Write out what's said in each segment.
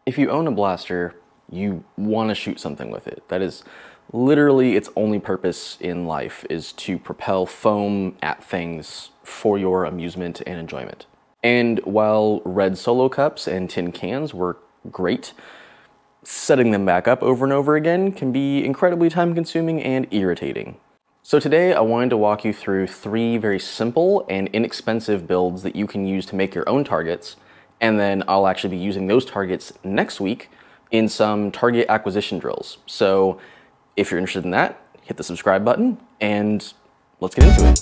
If you own a blaster, you want to shoot something with it. That is literally its only purpose in life, is to propel foam at things for your amusement and enjoyment. And while red solo cups and tin cans work great, setting them back up over and over again can be incredibly time consuming and irritating. So today I wanted to walk you through 3 very simple and inexpensive builds that you can use to make your own targets, and then I'll actually be using those targets next week in some target acquisition drills. So if you're interested in that, hit the subscribe button and let's get into it.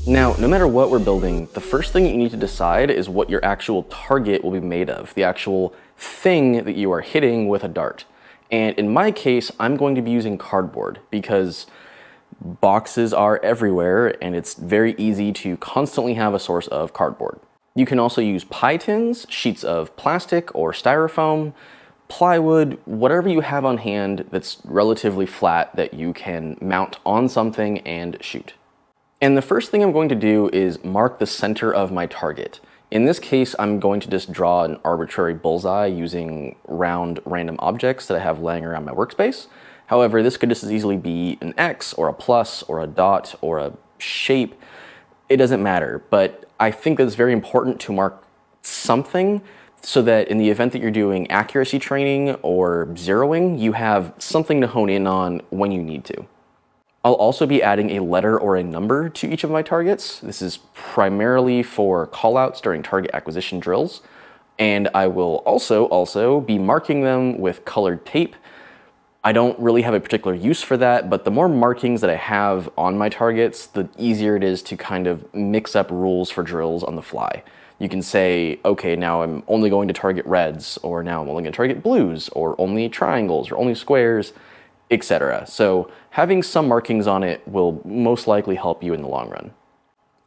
Now, no matter what we're building, the first thing you need to decide is what your actual target will be made of, the actual thing that you are hitting with a dart. And in my case, I'm going to be using cardboard because boxes are everywhere and it's very easy to constantly have a source of cardboard. You can also use pie tins, sheets of plastic or styrofoam, plywood, whatever you have on hand that's relatively flat that you can mount on something and shoot. And the first thing I'm going to do is mark the center of my target. In this case, I'm going to just draw an arbitrary bullseye using round random objects that I have laying around my workspace. However, this could just as easily be an X or a plus or a dot or a shape. It doesn't matter, but I think that it's very important to mark something so that in the event that you're doing accuracy training or zeroing, you have something to hone in on when you need to. I'll also be adding a letter or a number to each of my targets. This is primarily for callouts during target acquisition drills. And I will also be marking them with colored tape. I don't really have a particular use for that, but the more markings that I have on my targets, the easier it is to kind of mix up rules for drills on the fly. You can say, okay, now I'm only going to target reds, or now I'm only going to target blues, or only triangles, or only squares, etc. So having some markings on it will most likely help you in the long run.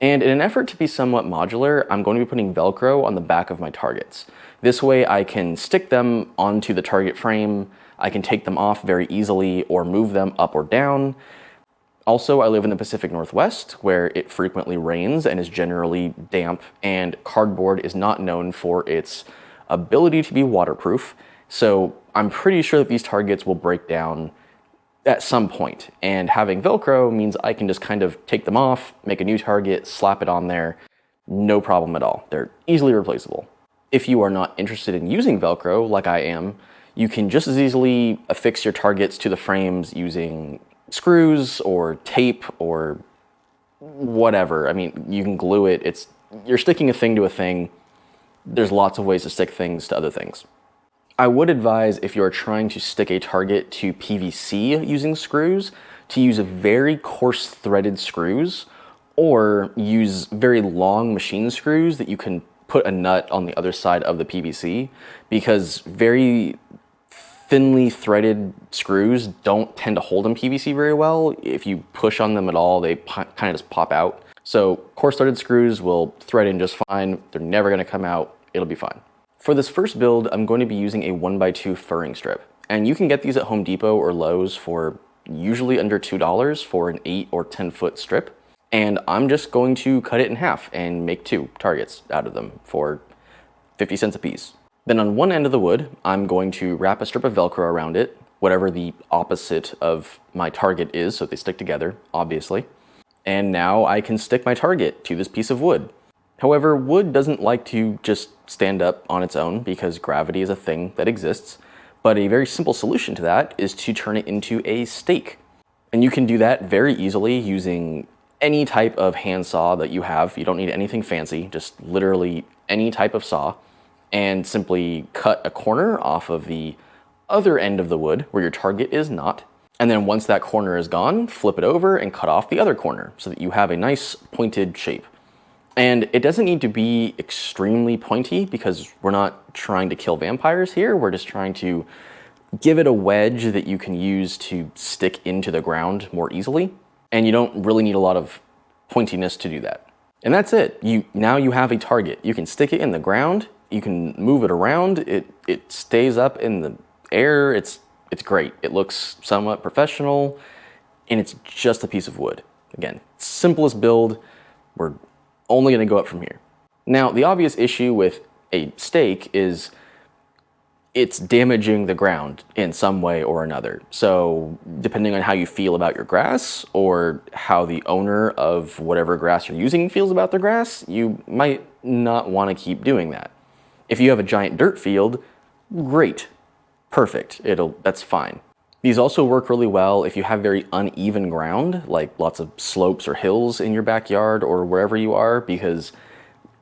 And in an effort to be somewhat modular, I'm going to be putting Velcro on the back of my targets. This way I can stick them onto the target frame, I can take them off very easily or move them up or down. Also, I live in the Pacific Northwest, where it frequently rains and is generally damp, and cardboard is not known for its ability to be waterproof. So I'm pretty sure that these targets will break down at some point, and having Velcro means I can just kind of take them off, make a new target, slap it on there, no problem at all. They're easily replaceable. If you are not interested in using Velcro, like I am, you can just as easily affix your targets to the frames using screws or tape or whatever. I mean, you can glue it. You're sticking a thing to a thing. There's lots of ways to stick things to other things. I would advise, if you're trying to stick a target to PVC using screws, to use very coarse threaded screws or use very long machine screws that you can put a nut on the other side of the PVC, because very thinly threaded screws don't tend to hold in PVC very well. If you push on them at all, they kind of just pop out. So coarse threaded screws will thread in just fine. They're never going to come out. It'll be fine. For this first build, I'm going to be using a 1x2 furring strip. And you can get these at Home Depot or Lowe's for usually under $2 for an 8 or 10 foot strip. And I'm just going to cut it in half and make 2 targets out of them for 50 cents a piece. Then on one end of the wood, I'm going to wrap a strip of Velcro around it, whatever the opposite of my target is, so they stick together, obviously. And now I can stick my target to this piece of wood. However, wood doesn't like to just stand up on its own because gravity is a thing that exists, but a very simple solution to that is to turn it into a stake. And you can do that very easily using any type of hand saw that you have. You don't need anything fancy, just literally any type of saw, and simply cut a corner off of the other end of the wood where your target is not. And then once that corner is gone, flip it over and cut off the other corner so that you have a nice pointed shape. And it doesn't need to be extremely pointy because we're not trying to kill vampires here. We're just trying to give it a wedge that you can use to stick into the ground more easily. And you don't really need a lot of pointiness to do that. And that's it. Now you have a target. You can stick it in the ground. You can move it around. It stays up in the air. It's great. It looks somewhat professional, and it's just a piece of wood. Again, simplest build. We're only going to go up from here. Now, the obvious issue with a stake is it's damaging the ground in some way or another. So depending on how you feel about your grass or how the owner of whatever grass you're using feels about their grass, you might not want to keep doing that. If you have a giant dirt field, great, perfect, that's fine. These also work really well if you have very uneven ground, like lots of slopes or hills in your backyard or wherever you are, because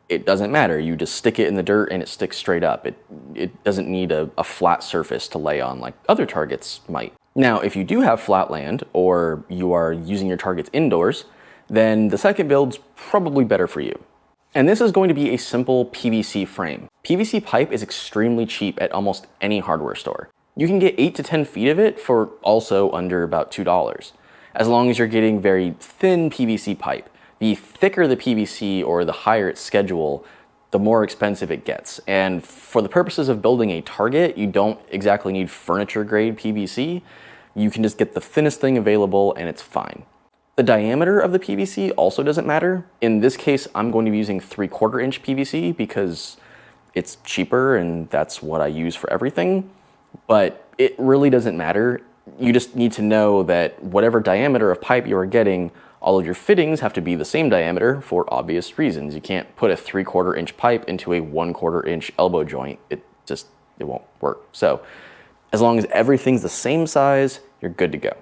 it doesn't matter. You just stick it in the dirt and it sticks straight up. It doesn't need a flat surface to lay on like other targets might. Now, if you do have flat land or you are using your targets indoors, then the second build's probably better for you. And this is going to be a simple PVC frame. PVC pipe is extremely cheap at almost any hardware store. You can get 8 to 10 feet of it for also under about $2, as long as you're getting very thin PVC pipe. The thicker the PVC or the higher its schedule, the more expensive it gets. And for the purposes of building a target, you don't exactly need furniture grade PVC. You can just get the thinnest thing available and it's fine. The diameter of the PVC also doesn't matter. In this case, I'm going to be using 3/4 inch PVC because it's cheaper and that's what I use for everything. But it really doesn't matter. You just need to know that whatever diameter of pipe you are getting, all of your fittings have to be the same diameter for obvious reasons. You can't put a 3/4 inch pipe into a 1/4 inch elbow joint. It won't work. So as long as everything's the same size, you're good to go.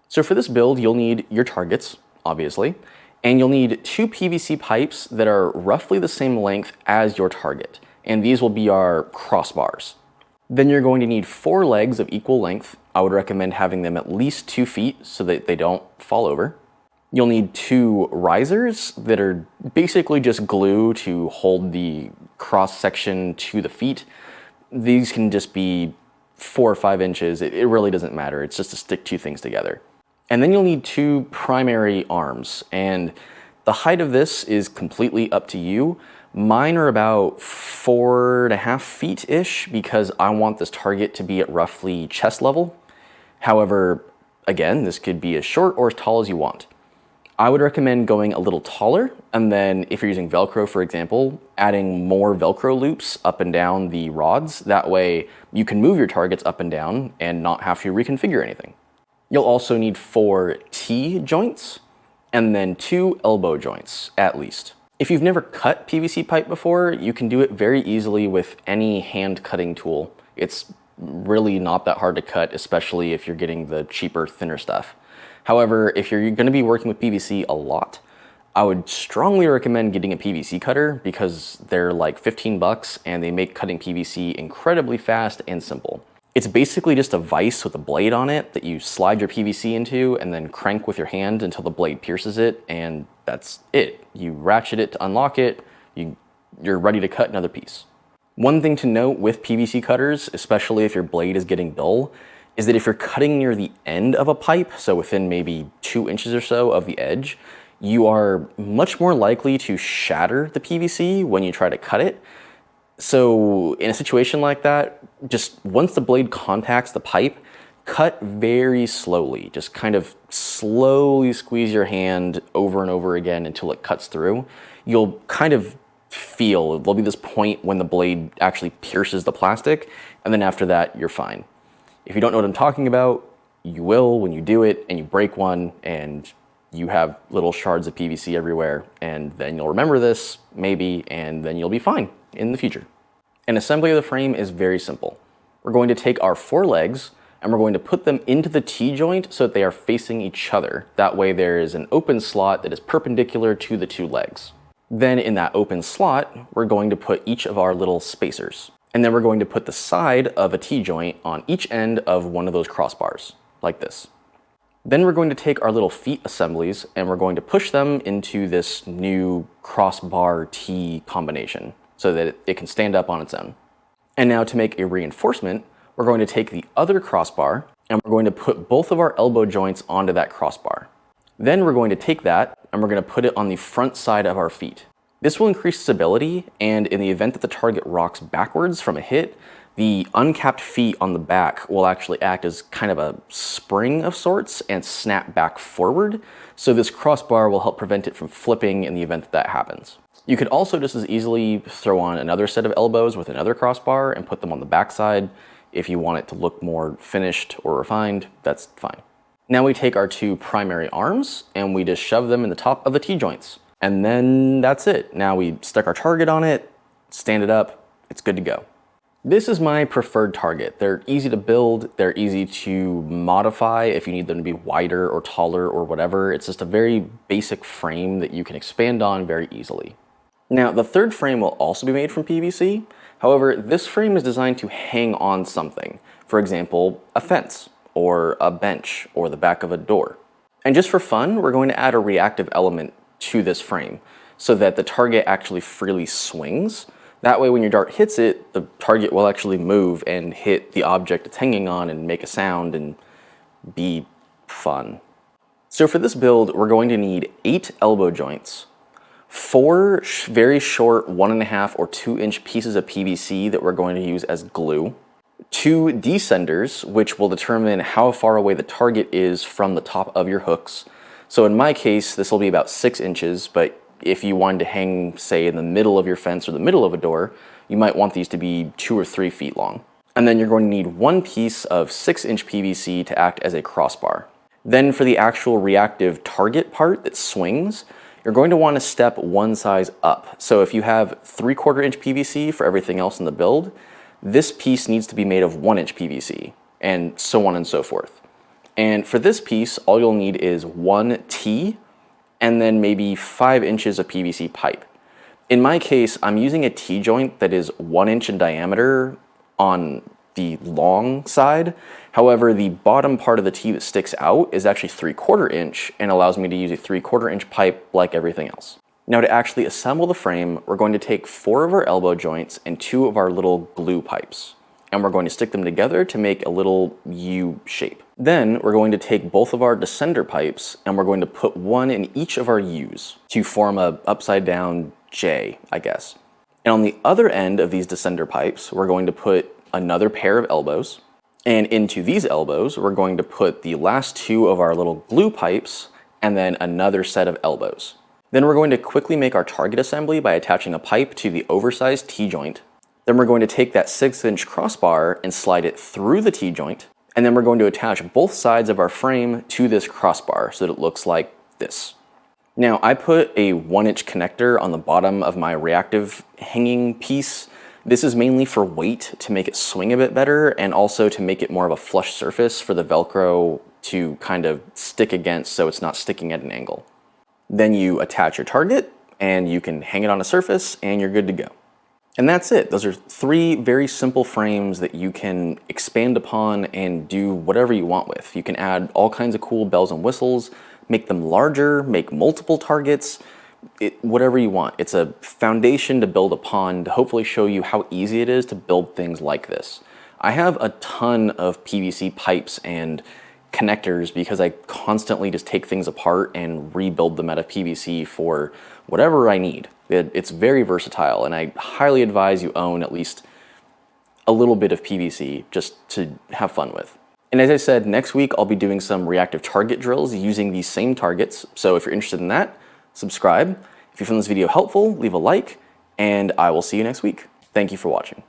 So for this build, you'll need your targets, obviously, and you'll need 2 PVC pipes that are roughly the same length as your target. And these will be our crossbars. Then you're going to need 4 legs of equal length. I would recommend having them at least 2 feet so that they don't fall over. You'll need 2 risers that are basically just glue to hold the cross section to the feet. These can just be 4 or 5 inches. It really doesn't matter. It's just to stick 2 things together. And then you'll need 2 primary arms. And the height of this is completely up to you. Mine are about 4.5 feet-ish because I want this target to be at roughly chest level. However, again, this could be as short or as tall as you want. I would recommend going a little taller, and then if you're using Velcro, for example, adding more Velcro loops up and down the rods. That way you can move your targets up and down and not have to reconfigure anything. You'll also need 4 T-joints and then 2 elbow joints, at least. If you've never cut PVC pipe before, you can do it very easily with any hand cutting tool. It's really not that hard to cut, especially if you're getting the cheaper, thinner stuff. However, if you're going to be working with PVC a lot, I would strongly recommend getting a PVC cutter because they're like 15 bucks and they make cutting PVC incredibly fast and simple. It's basically just a vise with a blade on it that you slide your PVC into and then crank with your hand until the blade pierces it, and that's it. You ratchet it to unlock it, you're ready to cut another piece. One thing to note with PVC cutters, especially if your blade is getting dull, is that if you're cutting near the end of a pipe, so within maybe 2 inches or so of the edge, you are much more likely to shatter the PVC when you try to cut it. So in a situation like that, just once the blade contacts the pipe, cut very slowly. Just kind of slowly squeeze your hand over and over again until it cuts through. You'll kind of feel, there'll be this point when the blade actually pierces the plastic, and then after that, you're fine. If you don't know what I'm talking about, you will when you do it and you break one and you have little shards of PVC everywhere, and then you'll remember this, maybe, and then you'll be fine in the future. An assembly of the frame is very simple. We're going to take our 4 legs and we're going to put them into the T-joint so that they are facing each other. That way there is an open slot that is perpendicular to the 2 legs. Then in that open slot, we're going to put each of our little spacers. And then we're going to put the side of a T-joint on each end of one of those crossbars, like this. Then we're going to take our little feet assemblies and we're going to push them into this new crossbar T combination so that it can stand up on its own. And now to make a reinforcement, we're going to take the other crossbar and we're going to put both of our elbow joints onto that crossbar. Then we're going to take that and we're going to put it on the front side of our feet. This will increase stability, and in the event that the target rocks backwards from a hit, the uncapped feet on the back will actually act as kind of a spring of sorts and snap back forward. So this crossbar will help prevent it from flipping in the event that that happens. You could also just as easily throw on another set of elbows with another crossbar and put them on the backside. If you want it to look more finished or refined, that's fine. Now we take our two primary arms and we just shove them in the top of the T-joints. And then that's it. Now we stick our target on it, stand it up, it's good to go. This is my preferred target. They're easy to build, they're easy to modify if you need them to be wider or taller or whatever. It's just a very basic frame that you can expand on very easily. Now, the third frame will also be made from PVC. However, this frame is designed to hang on something. For example, a fence, or a bench, or the back of a door. And just for fun, we're going to add a reactive element to this frame so that the target actually freely swings. That way when your dart hits it, the target will actually move and hit the object it's hanging on and make a sound and be fun. So for this build, we're going to need 8 elbow joints, 4 very short 1.5 or 2-inch pieces of PVC that we're going to use as glue, 2 descenders, which will determine how far away the target is from the top of your hooks. So in my case, this will be about 6 inches, but if you wanted to hang, say, in the middle of your fence or the middle of a door, you might want these to be 2 or 3 feet long. And then you're going to need 1 piece of 6-inch PVC to act as a crossbar. Then for the actual reactive target part that swings, you're going to want to step 1 size up. So if you have 3/4 inch PVC for everything else in the build, this piece needs to be made of 1-inch PVC, and so on and so forth. And for this piece, all you'll need is 1 T and then maybe 5 inches of PVC pipe. In my case, I'm using a T-joint that is 1 inch in diameter on the long side. However, the bottom part of the T that sticks out is actually 3/4 inch and allows me to use a 3/4 inch pipe like everything else. Now to actually assemble the frame, we're going to take 4 of our elbow joints and 2 of our little glue pipes. And we're going to stick them together to make a little U shape. Then we're going to take both of our descender pipes and we're going to put 1 in each of our U's to form a upside down J, I guess. And on the other end of these descender pipes, we're going to put another pair of elbows. And into these elbows, we're going to put the last 2 of our little glue pipes and then another set of elbows. Then we're going to quickly make our target assembly by attaching a pipe to the oversized T-joint. Then we're going to take that 6-inch crossbar and slide it through the T-joint. And then we're going to attach both sides of our frame to this crossbar so that it looks like this. Now, I put a 1-inch connector on the bottom of my reactive hanging piece. This is mainly for weight to make it swing a bit better and also to make it more of a flush surface for the Velcro to kind of stick against so it's not sticking at an angle. Then you attach your target and you can hang it on a surface and you're good to go. And that's it. Those are 3 very simple frames that you can expand upon and do whatever you want with. You can add all kinds of cool bells and whistles, make them larger, make multiple targets, whatever you want. It's a foundation to build upon to hopefully show you how easy it is to build things like this. I have a ton of PVC pipes and connectors because I constantly just take things apart and rebuild them out of PVC for whatever I need. It's very versatile, and I highly advise you own at least a little bit of PVC just to have fun with. And as I said, next week I'll be doing some reactive target drills using these same targets. So if you're interested in that, subscribe. If you found this video helpful, leave a like, and I will see you next week. Thank you for watching.